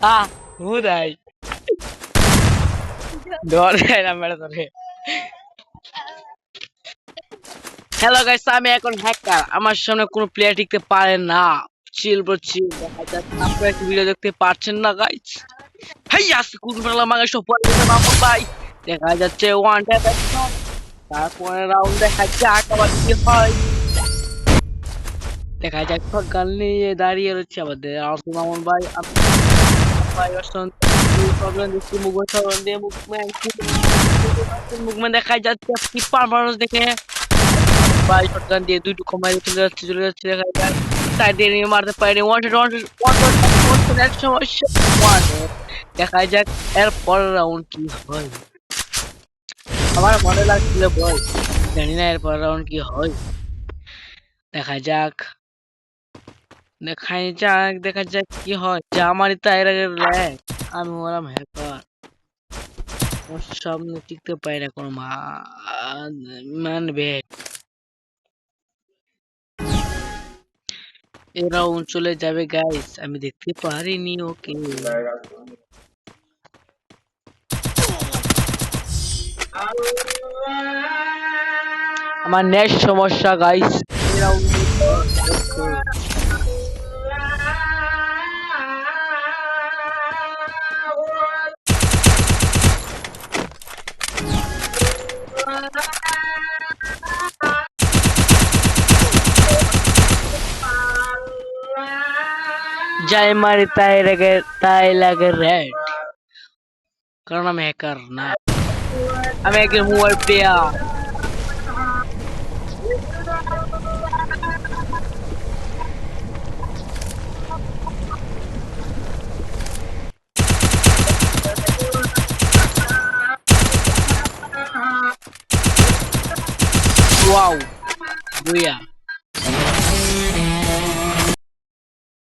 Ah, Uday. ধরে না মেরে ধরে। হ্যালো গাইস, আমি এখন হ্যাকার। আমার সামনে কোনো প্লেয়ার টিকতে পারে না। Chill bro chill. দেখা যাচ্ছে আপনারা একটি ভিডিও দেখতে পাচ্ছেন না গাইস। হেই আজকে কুকুরবেলা মাগে সব মামুন ভাই। দেখা যাচ্ছে ওয়ান ট্যাপ শট। তারপরে রাউন্ড দেখা যাক আবার কি হয়। দেখা যাক গান নিয়ে দাঁড়িয়ে রয়েছে আমাদের আরসি মামুন ভাই। ভাই অসন্ত প্রবলেম দেখছি মুভমেন্ট দেখা যাচ্ছে কিপার মানুষ দেখে ভাই শটগান দিয়ে দুই টুকু মাইরে চলে যাচ্ছে দেখা যায় সাইড দিয়ে নিয়ে মারতে পারেনি ওয়ান এক সমস্যা দেখা যাক এরপর রাউন্ড কি হয় আমার মনে লাগছিল বল জানি না এরপর রাউন্ড কি হয় দেখা যাক দেখা যাক কি হয় যা আমারই তাই ল্যাগ আমি ওরাম হ্যাকার ওর সামনে টিকতে পারি না কোনো মানবে এরা চলে যাবে গাইস আমি দেখতে পারিনি ওকে আমার নেক্সট সমস্যা গাইস যাই মারি তাই লাগে রেড কারণ আমি হ্যাকার না আমি একজন মোবাইল প্লেয়ার ওয়াও বুয়া